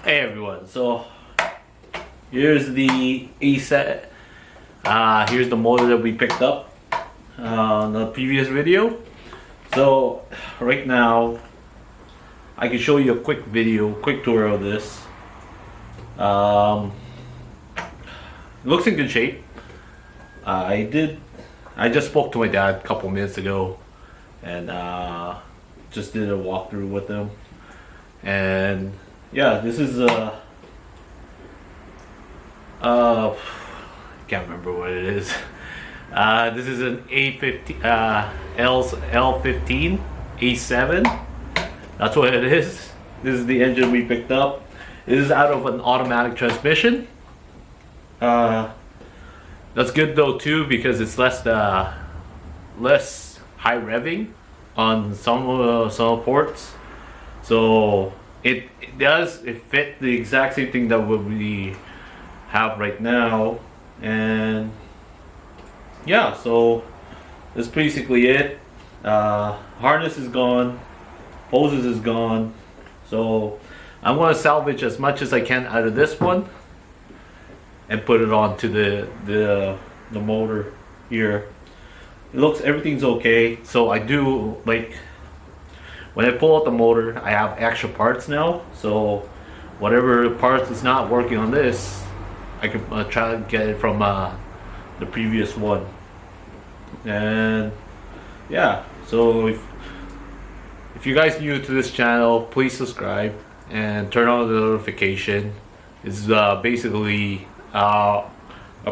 Hey everyone, so here's the A set. Here's the motor that we picked up in the previous video. So right now I can show you a quick tour of this. It looks in good shape. I just spoke to my dad a couple minutes ago and just did a walkthrough with him. And yeah, this is can't remember what it is. This is an A15 L15 A7. That's what it is. This is the engine we picked up. This is out of an automatic transmission. That's good though too, because it's less high revving on some ports. So it fit the exact same thing that we have right now. And yeah, so that's basically it. Harness is gone, hoses is gone, so I'm going to salvage as much as I can out of this one and put it onto the motor here. Everything's okay. So I do, like, when I pull out the motor, I have extra parts now, so whatever parts is not working on this, I can try to get it from the previous one. And yeah, so if you guys new to this channel, please subscribe and turn on the notification. It's basically a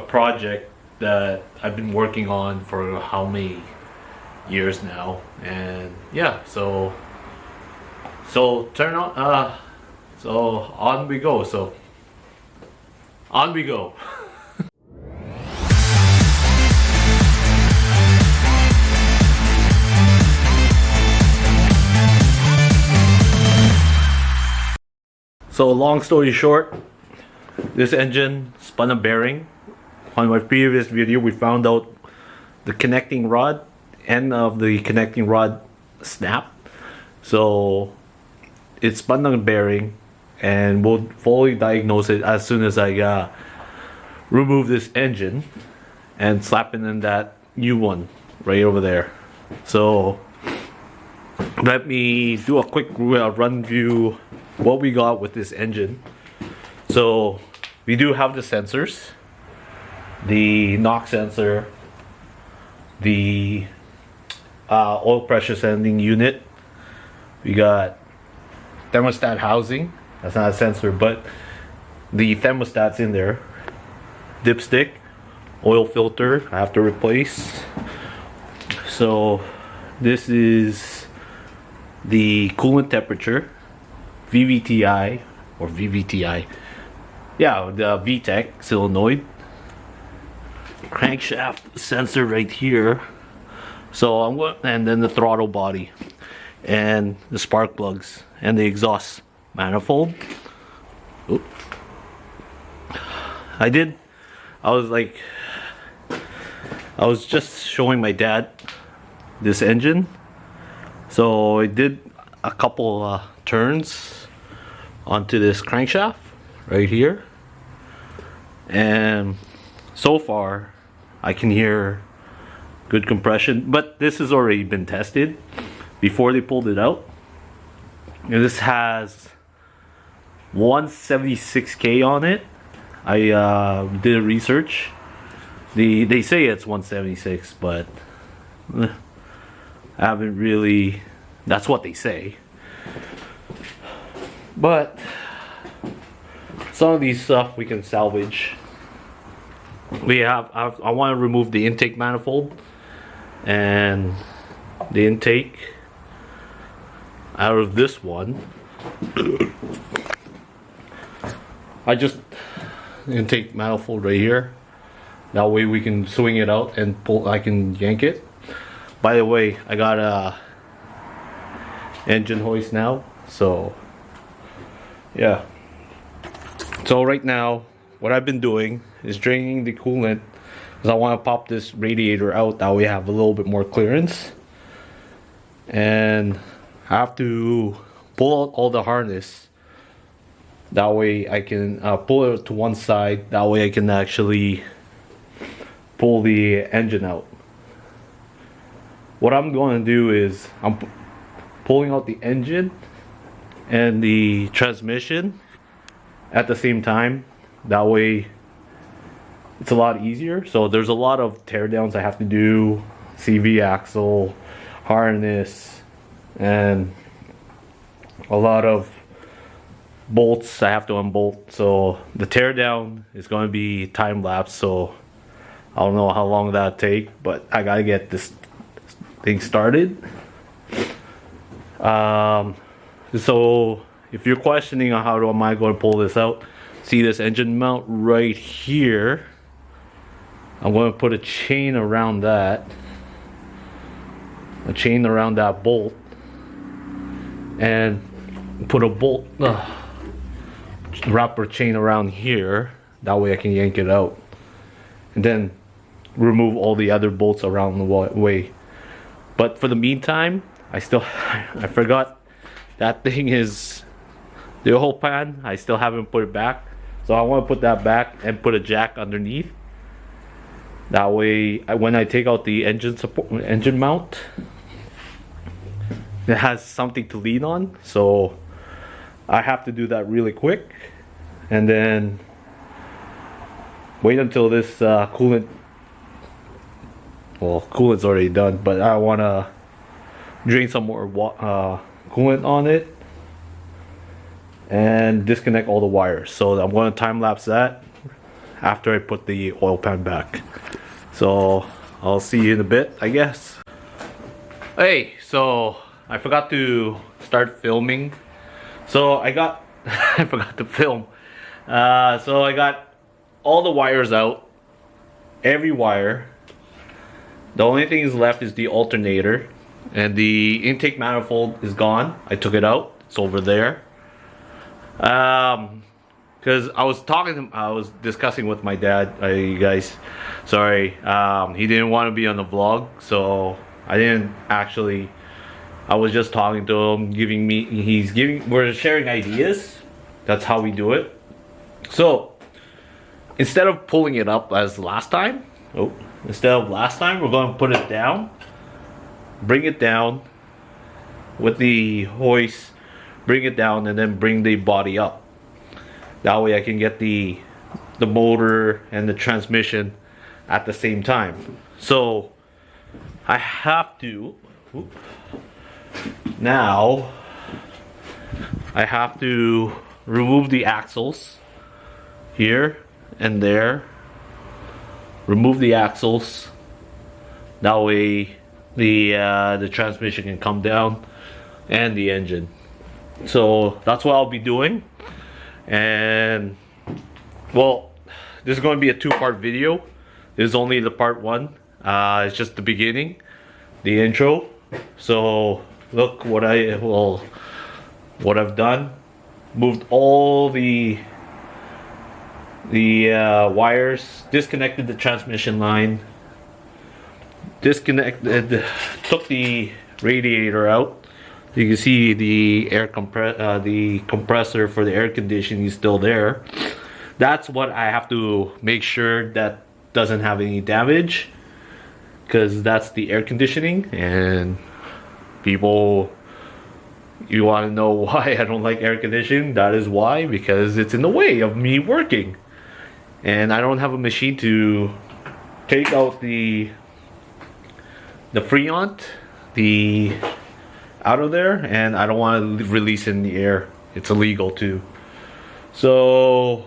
project that I've been working on for how many years now. And yeah, so turn on so on we go. On we go. So long story short, this engine spun a bearing. On my previous video, we found out the connecting rod, end of the connecting rod snapped. So it spun a bearing, and we'll fully diagnose it as soon as I remove this engine and slap in that new one right over there. So let me do a quick run view what we got with this engine. So we do have the sensors, the knock sensor, the oil pressure sending unit. We got thermostat housing. That's not a sensor, but the thermostat's in there. Dipstick, oil filter I have to replace. So this is the coolant temperature, VVTI or VVTI. Yeah, the VTEC solenoid. Crankshaft sensor right here. So I'm going, and then the throttle body, and the spark plugs, and the exhaust manifold. Oop. I was just showing my dad this engine. So I did a couple turns onto this crankshaft right here, and so far I can hear good compression, but this has already been tested before they pulled it out. And this has 176K on it. I did research. They say it's 176, but I haven't really. That's what they say. But some of these stuff we can salvage. I want to remove the intake manifold and the intake out of this one. I just intake manifold right here. That way we can swing it out and pull. I can yank it. By the way, I got a engine hoist now. So yeah. So right now, what I've been doing is draining the coolant, because I want to pop this radiator out. That way we have a little bit more clearance. And I have to pull out all the harness That way I can pull it to one side. That way I can actually pull the engine out. What I'm going to do is I'm pulling out the engine and the transmission at the same time. That way it's a lot easier. So there's a lot of teardowns I have to do, CV axle, harness, and a lot of bolts I have to unbolt. So the teardown is going to be time lapse, so I don't know how long that'll take, but I gotta get this thing started. So if you're questioning on how am I going to pull this out, see this engine mount right here. I'm going to put a chain around that, bolt, and put a bolt wrapper chain around here. That way I can yank it out, and then remove all the other bolts around the way. But for the meantime, I forgot that thing is the oil pan. I still haven't put it back, so I want to put that back and put a jack underneath. That way, when I take out the engine mount, it has something to lean on. So I have to do that really quick, and then wait until this coolant. Well, coolant's already done, but I want to drain some more coolant on it and disconnect all the wires. So I'm going to time lapse that after I put the oil pan back. So I'll see you in a bit, I guess. Hey, so I forgot to start filming. So I forgot to film. So I got all the wires out, every wire. The only thing is left is the alternator, and the intake manifold is gone. I took it out. It's over there. Because I was discussing with my dad. You guys, sorry. He didn't want to be on the vlog, so I didn't actually. I was just talking to him, we're sharing ideas. That's how we do it. So instead of pulling it up as last time, we're going to put it down, bring it down with the hoist, bring it down, and then bring the body up. That way I can get the motor and the transmission at the same time. So I have to now I have to remove the axles here and there. Remove the axles. That way the transmission can come down and the engine. So that's what I'll be doing. And well, this is going to be a two-part video. This is only the part one. It's just the beginning, the intro. So look what I've done. Moved all the wires, disconnected the transmission line, took the radiator out. You can see the the compressor for the air conditioning is still there. That's what I have to make sure that doesn't have any damage, because that's the air conditioning. And people, you want to know why I don't like air conditioning? That is why, because it's in the way of me working, and I don't have a machine to take out the freon out of there, and I don't want to release it in the air. It's illegal too. So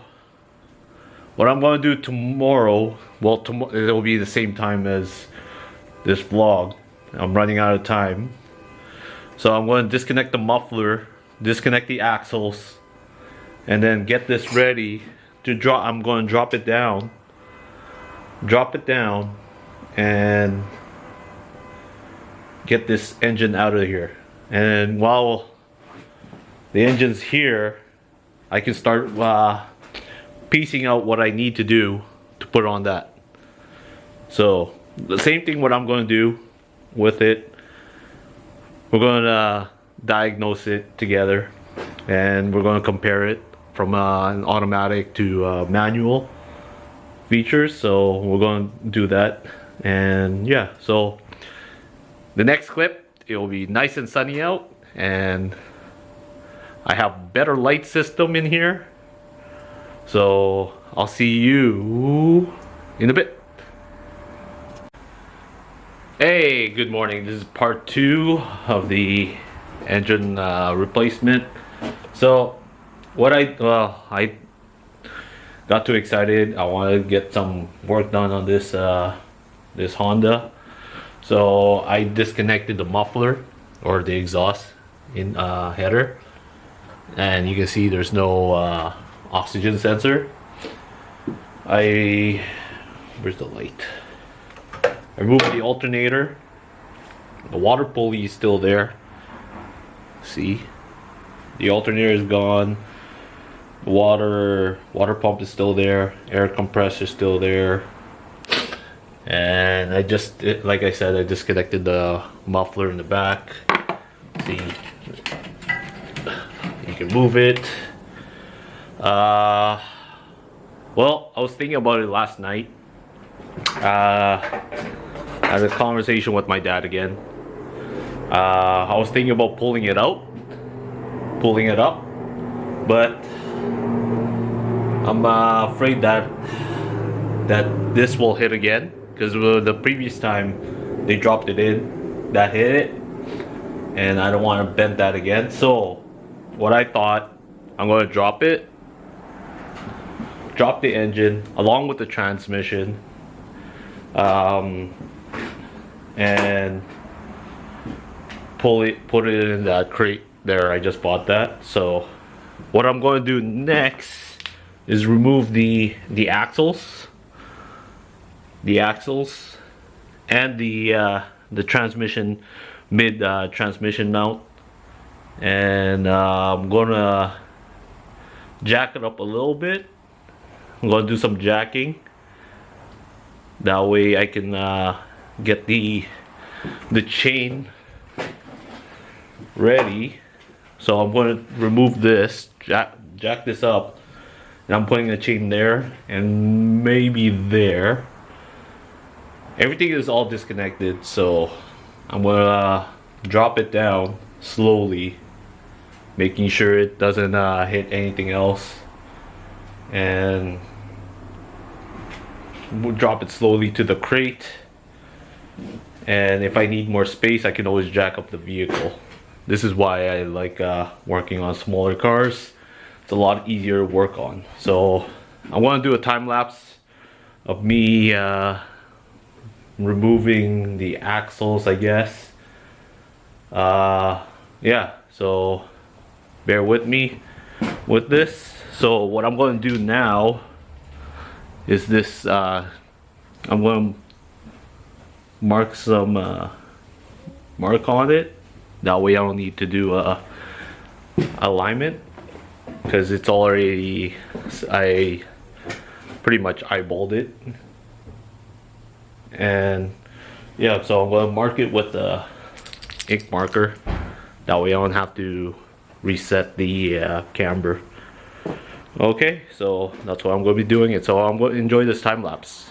what I'm going to do tomorrow, well, it will be the same time as this vlog. I'm running out of time. So I'm going to disconnect the muffler, disconnect the axles, and then get this ready to drop. I'm going to drop it down, and get this engine out of here. And while the engine's here, I can start piecing out what I need to do to put on that. So the same thing what I'm going to do with it, we're going to diagnose it together, and we're going to compare it from an automatic to manual features, so we're going to do that. And yeah, so the next clip, it will be nice and sunny out, and I have better light system in here, so I'll see you in a bit. Hey, good morning. This is part 2 of the engine replacement. So what I got too excited. I wanted to get some work done on this this Honda. So I disconnected the muffler or the exhaust in header, and you can see there's no oxygen sensor. Where's the light? I removed the alternator. The water pulley is still there. See, the alternator is gone. The water pump is still there. Air compressor is still there. And like I said, I disconnected the muffler in the back. See, you can move it. Well, I was thinking about it last night. I had a conversation with my dad again. I was thinking about pulling it up, but I'm afraid that this will hit again, because the previous time they dropped it in, that hit it, and I don't want to bend that again. So what I thought, I'm going to drop the engine along with the transmission, and put it in that crate there. I just bought that. So what I'm going to do next is remove the axles and the transmission transmission mount, and I'm gonna jack it up a little bit. I'm gonna do some jacking. That way I can get the chain ready. So I'm going to remove this, jack this up, and I'm putting the chain there and maybe there. Everything is all disconnected, so I'm gonna drop it down slowly, making sure it doesn't hit anything else, and we'll drop it slowly to the crate. And if I need more space, I can always jack up the vehicle. This is why I like working on smaller cars. It's a lot easier to work on. So I want to do a time lapse of me removing the axles, I guess. Yeah, so bear with me with this. So what I'm going to do now is this. I'm going to mark some mark on it. That way I don't need to do alignment, because it's already, I pretty much eyeballed it. And yeah, so I'm going to mark it with the ink marker. That way I don't have to reset the camber. Okay, so that's what I'm going to be doing it. So I'm going to enjoy this time lapse.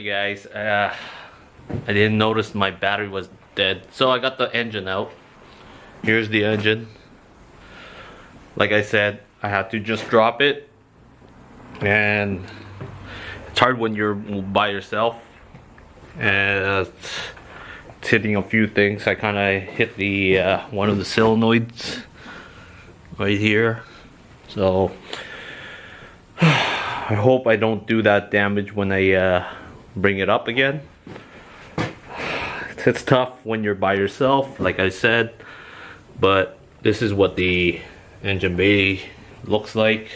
Sorry guys, I didn't notice my battery was dead. So I got the engine out. Here's the engine. Like I said, I had to just drop it. And it's hard when you're by yourself. And it's hitting a few things. I kind of hit the one of the solenoids right here. So I hope I don't do that damage when I bring it up again. It's tough when you're by yourself, like I said, but this is what the engine bay looks like.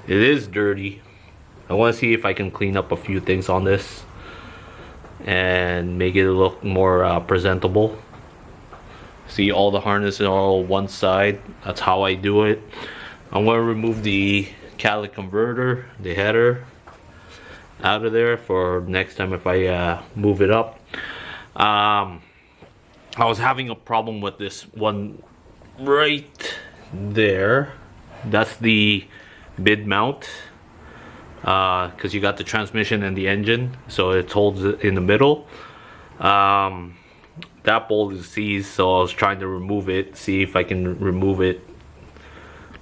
It is dirty. I want to see if I can clean up a few things on this and make it look more presentable. See, all the harnesses are all one side. That's how I do it. I'm going to remove the catalytic converter, the header, out of there for next time if I move it up. I was having a problem with this one right there. That's the mid mount, because you got the transmission and the engine, so it holds it in the middle. That bolt is seized, so I was trying to remove it, see if I can remove it,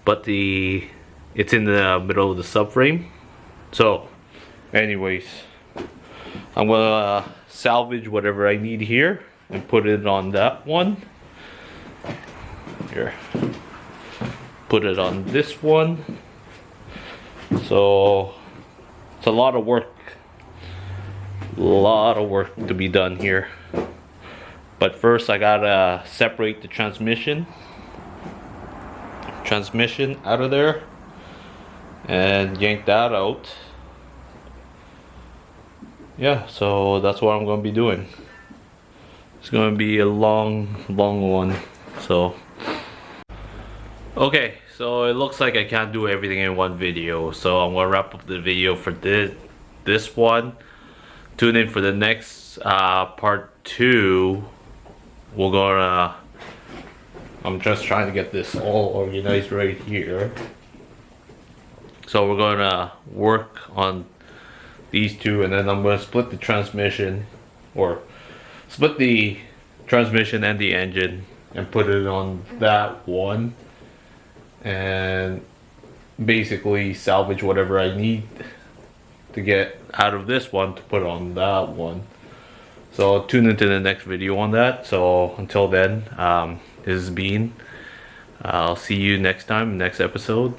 but it's in the middle of the subframe. So anyways, I'm gonna salvage whatever I need here and put it on that one. Here, put it on this one. So it's a lot of work to be done here. But first I gotta separate the transmission out of there and yank that out. Yeah, so that's what I'm gonna be doing. It's gonna be a long one. So okay, so it looks like I can't do everything in one video, so I'm gonna wrap up the video for this one. Tune in for the next part 2. I'm just trying to get this all organized right here. So we're gonna work on these two, and then I'm gonna split the transmission, or split the transmission and the engine and put it on that one, and basically salvage whatever I need to get out of this one to put on that one. So tune into the next video on that. So until then, this has been, I'll see you next time, next episode.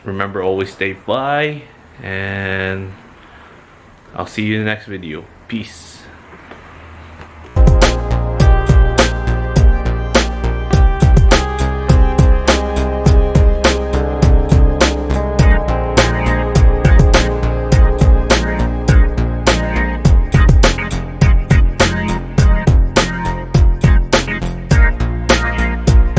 Remember, always stay fly, and I'll see you in the next video. Peace.